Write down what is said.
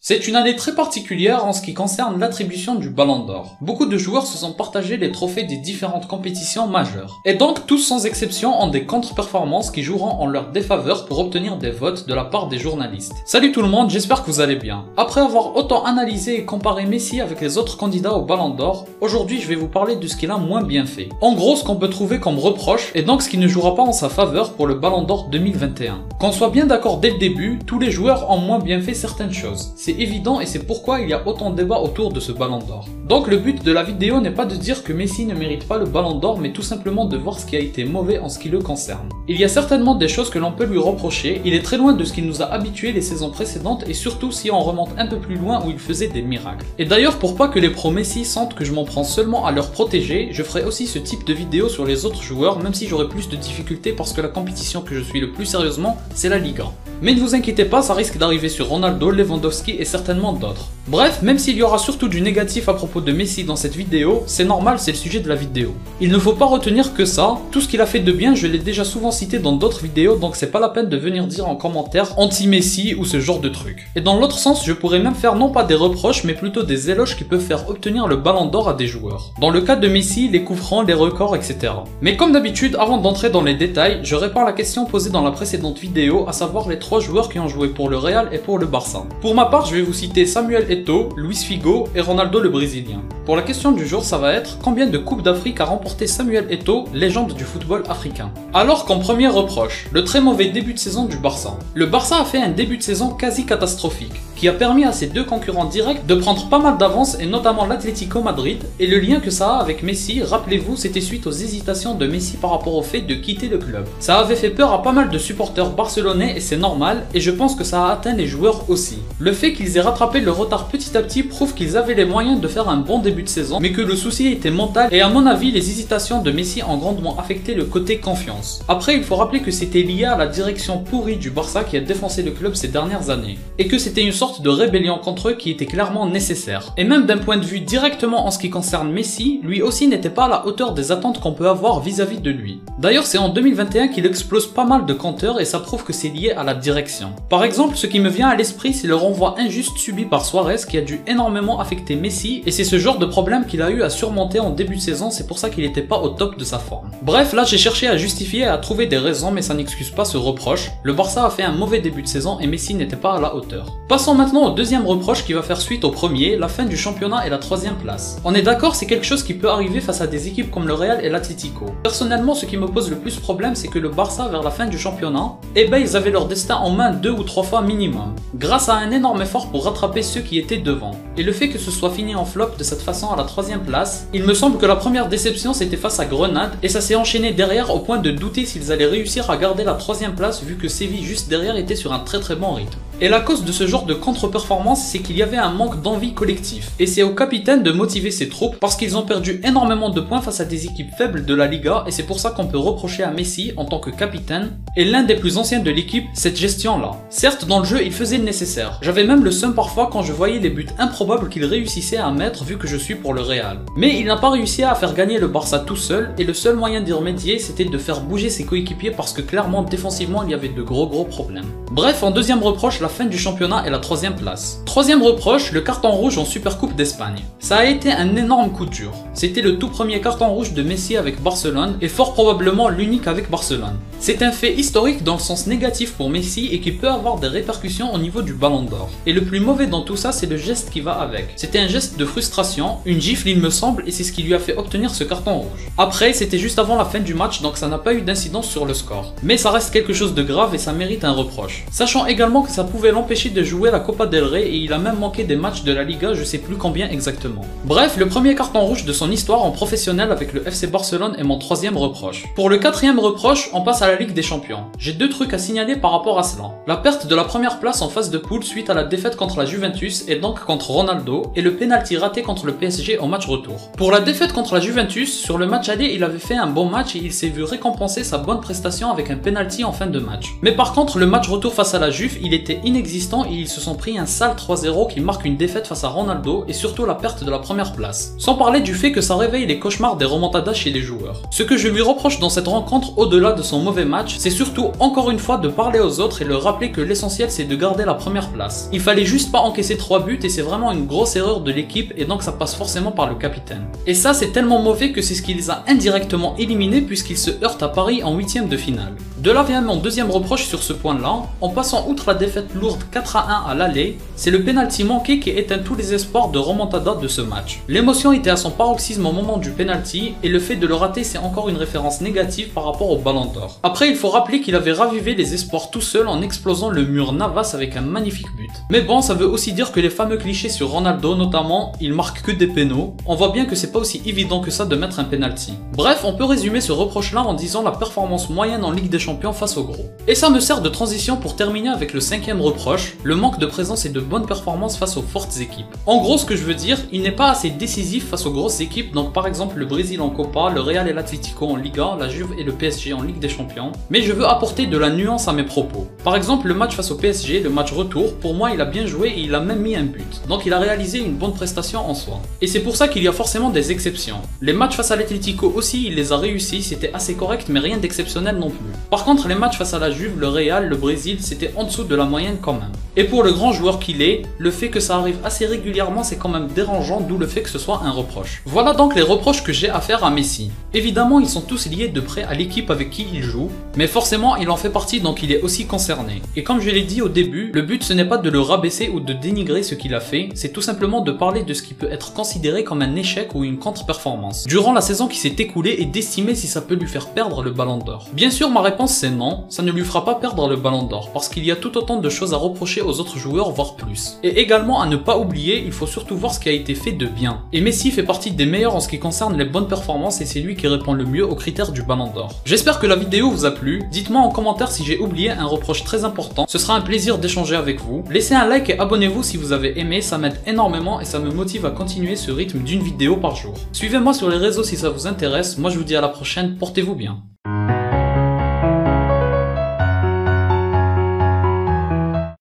C'est une année très particulière en ce qui concerne l'attribution du Ballon d'Or. Beaucoup de joueurs se sont partagés les trophées des différentes compétitions majeures. Et donc tous sans exception ont des contre-performances qui joueront en leur défaveur pour obtenir des votes de la part des journalistes. Salut tout le monde, j'espère que vous allez bien. Après avoir autant analysé et comparé Messi avec les autres candidats au Ballon d'Or, aujourd'hui je vais vous parler de ce qu'il a moins bien fait. En gros, ce qu'on peut trouver comme reproche et donc ce qui ne jouera pas en sa faveur pour le Ballon d'Or 2021. Qu'on soit bien d'accord dès le début, tous les joueurs ont moins bien fait certaines choses. C'est évident et c'est pourquoi il y a autant de débats autour de ce Ballon d'Or. Donc le but de la vidéo n'est pas de dire que Messi ne mérite pas le Ballon d'Or, mais tout simplement de voir ce qui a été mauvais en ce qui le concerne. Il y a certainement des choses que l'on peut lui reprocher, il est très loin de ce qu'il nous a habitués les saisons précédentes et surtout si on remonte un peu plus loin où il faisait des miracles. Et d'ailleurs pour pas que les pros Messi sentent que je m'en prends seulement à leur protéger, je ferai aussi ce type de vidéo sur les autres joueurs même si j'aurai plus de difficultés parce que la compétition que je suis le plus sérieusement c'est la Ligue 1. Mais ne vous inquiétez pas, ça risque d'arriver sur Ronaldo, Lewandowski et certainement d'autres. Bref, même s'il y aura surtout du négatif à propos de Messi dans cette vidéo, c'est normal, c'est le sujet de la vidéo. Il ne faut pas retenir que ça, tout ce qu'il a fait de bien, je l'ai déjà souvent cité dans d'autres vidéos, donc c'est pas la peine de venir dire en commentaire anti-Messi ou ce genre de truc. Et dans l'autre sens, je pourrais même faire non pas des reproches, mais plutôt des éloges qui peuvent faire obtenir le Ballon d'Or à des joueurs. Dans le cas de Messi, les coups francs, les records, etc. Mais comme d'habitude, avant d'entrer dans les détails, je répare la question posée dans la précédente vidéo, à savoir les 3 joueurs qui ont joué pour le Real et pour le Barça. Pour ma part, je vais vous citer Samuel Eto'o, Luis Figo et Ronaldo le Brésilien. Pour la question du jour, ça va être combien de Coupes d'Afrique a remporté Samuel Eto'o, légende du football africain. Alors qu'en premier reproche, le très mauvais début de saison du Barça. Le Barça a fait un début de saison quasi catastrophique, qui a permis à ses deux concurrents directs de prendre pas mal d'avance et notamment l'Atlético Madrid, et le lien que ça a avec Messi, rappelez-vous, c'était suite aux hésitations de Messi par rapport au fait de quitter le club. Ça avait fait peur à pas mal de supporters barcelonais et c'est normal, et je pense que ça a atteint les joueurs aussi. Le fait qu'ils aient rattrapé le retard petit à petit prouve qu'ils avaient les moyens de faire un bon début de saison, mais que le souci était mental et à mon avis les hésitations de Messi ont grandement affecté le côté confiance. Après il faut rappeler que c'était lié à la direction pourrie du Barça qui a défoncé le club ces dernières années, et que c'était une sorte de rébellion contre eux qui était clairement nécessaire. Et même d'un point de vue directement en ce qui concerne Messi, lui aussi n'était pas à la hauteur des attentes qu'on peut avoir vis-à-vis de lui. D'ailleurs c'est en 2021 qu'il explose pas mal de compteurs et ça prouve que c'est lié à la direction. Par exemple, ce qui me vient à l'esprit c'est le renvoi injuste subi par Suarez qui a dû énormément affecter Messi et c'est ce genre de problème qu'il a eu à surmonter en début de saison, c'est pour ça qu'il n'était pas au top de sa forme. Bref, là j'ai cherché à justifier et à trouver des raisons mais ça n'excuse pas ce reproche. Le Barça a fait un mauvais début de saison et Messi n'était pas à la hauteur. Passons maintenant au deuxième reproche qui va faire suite au premier, la fin du championnat et la 3e place. On est d'accord, c'est quelque chose qui peut arriver face à des équipes comme le Real et l'Atlético. Personnellement, ce qui me pose le plus problème c'est que le Barça vers la fin du championnat, ils avaient leur destin en main 2 ou 3 fois minimum, grâce à un énorme effort pour rattraper ceux qui étaient devant. Et le fait que ce soit fini en flop de cette façon à la 3e place, il me semble que la première déception c'était face à Grenade et ça s'est enchaîné derrière au point de douter s'ils allaient réussir à garder la 3e place vu que Séville juste derrière était sur un très bon rythme. Et la cause de ce genre de contre-performance c'est qu'il y avait un manque d'envie collectif et c'est au capitaine de motiver ses troupes parce qu'ils ont perdu énormément de points face à des équipes faibles de la Liga et c'est pour ça qu'on peut reprocher à Messi en tant que capitaine et l'un des plus anciens de l'équipe cette gestion là. Certes dans le jeu il faisait le nécessaire, j'avais même le seum parfois quand je voyais les buts improbables qu'il réussissait à mettre vu que je suis pour le Real. Mais il n'a pas réussi à faire gagner le Barça tout seul et le seul moyen d'y remédier c'était de faire bouger ses coéquipiers parce que clairement défensivement il y avait de gros problèmes. Bref, en deuxième reproche, la fin du championnat et la 3e place. Troisième reproche, le carton rouge en Supercoupe d'Espagne. Ça a été un énorme coup dur. C'était le tout premier carton rouge de Messi avec Barcelone et fort probablement l'unique avec Barcelone. C'est un fait historique dans le sens négatif pour Messi et qui peut avoir des répercussions au niveau du Ballon d'Or. Et le plus mauvais dans tout ça, c'est le geste qui va avec. C'était un geste de frustration, une gifle il me semble, et c'est ce qui lui a fait obtenir ce carton rouge. Après, c'était juste avant la fin du match, donc ça n'a pas eu d'incidence sur le score. Mais ça reste quelque chose de grave et ça mérite un reproche. Sachant également que ça pouvait l'empêcher de jouer la Copa del Rey et il a même manqué des matchs de la Liga, je sais plus combien exactement. Bref, le premier carton rouge de son histoire en professionnel avec le FC Barcelone est mon 3e reproche. Pour le 4e reproche, on passe à la Ligue des Champions. J'ai 2 trucs à signaler par rapport à cela. La perte de la première place en phase de poule suite à la défaite contre la Juventus et donc contre Ronaldo et le penalty raté contre le PSG au match retour. Pour la défaite contre la Juventus, sur le match aller il avait fait un bon match et il s'est vu récompenser sa bonne prestation avec un penalty en fin de match. Mais par contre le match retour face à la Juve, il était inexistant et ils se sont pris un sale 3-0 qui marque une défaite face à Ronaldo et surtout la perte de la première place. Sans parler du fait que ça réveille les cauchemars des remontadas chez les joueurs. Ce que je lui reproche dans cette rencontre au-delà de son mauvais match, c'est surtout encore une fois de parler aux autres et leur rappeler que l'essentiel c'est de garder la première place. Il fallait juste pas encaisser 3 buts et c'est vraiment une grosse erreur de l'équipe et donc ça passe forcément par le capitaine. Et ça c'est tellement mauvais que c'est ce qui les a indirectement éliminés puisqu'ils se heurtent à Paris en 8ème de finale. De là vient mon deuxième reproche sur ce point-là, en passant outre la défaite lourde 4-1 à l'aller, c'est le penalty manqué qui éteint tous les espoirs de remontada de ce match. L'émotion était à son paroxysme au moment du penalty et le fait de le rater c'est encore une référence négative par rapport au Ballon d'Or. Après il faut rappeler qu'il avait ravivé les espoirs tout seul en explosant le mur Navas avec un magnifique but. Mais bon, ça veut aussi dire que les fameux clichés sur Ronaldo notamment, il marque que des pénaux, on voit bien que c'est pas aussi évident que ça de mettre un penalty. Bref, on peut résumer ce reproche là en disant la performance moyenne en Ligue des Champions face au gros. Et ça me sert de transition pour terminer avec le 5ème reproche, le manque de présence et de bonnes performances face aux fortes équipes. En gros ce que je veux dire, il n'est pas assez décisif face aux grosses équipes, donc par exemple le Brésil en Copa, le Real et l'Atlético en Liga, la Juve et le PSG en Ligue des Champions, mais je veux apporter de la nuance à mes propos. Par exemple le match face au PSG, le match retour, pour moi il a bien joué et il a même mis un but, donc il a réalisé une bonne prestation en soi. Et c'est pour ça qu'il y a forcément des exceptions. Les matchs face à l'Atlético aussi, il les a réussi, c'était assez correct mais rien d'exceptionnel non plus. Par contre les matchs face à la Juve, le Real, le Brésil, c'était en dessous de la moyenne quand même. Et pour le grand joueur qu'il est, le fait que ça arrive assez régulièrement c'est quand même dérangeant, d'où le fait que ce soit un reproche. Voilà donc les reproches que j'ai à faire à Messi. Évidemment ils sont tous liés de près à l'équipe avec qui il joue, mais forcément il en fait partie donc il est aussi concerné. Et comme je l'ai dit au début, le but ce n'est pas de le rabaisser ou de dénigrer ce qu'il a fait, c'est tout simplement de parler de ce qui peut être considéré comme un échec ou une contre-performance durant la saison qui s'est écoulée et d'estimer si ça peut lui faire perdre le Ballon d'Or. Bien sûr ma réponse c'est non, ça ne lui fera pas perdre le Ballon d'Or parce qu'il y a tout autant de choses à reprocher aux autres joueurs voire plus. Et également à ne pas oublier, il faut surtout voir ce qui a été fait de bien. Et Messi fait partie des meilleurs en ce qui concerne les bonnes performances et c'est lui qui répond le mieux aux critères du Ballon d'Or. J'espère que la vidéo vous a plu, dites-moi en commentaire si j'ai oublié un reproche très important, ce sera un plaisir d'échanger avec vous. Laissez un like et abonnez-vous si vous avez aimé, ça m'aide énormément et ça me motive à continuer ce rythme d'une vidéo par jour. Suivez-moi sur les réseaux si ça vous intéresse, moi je vous dis à la prochaine, portez-vous bien.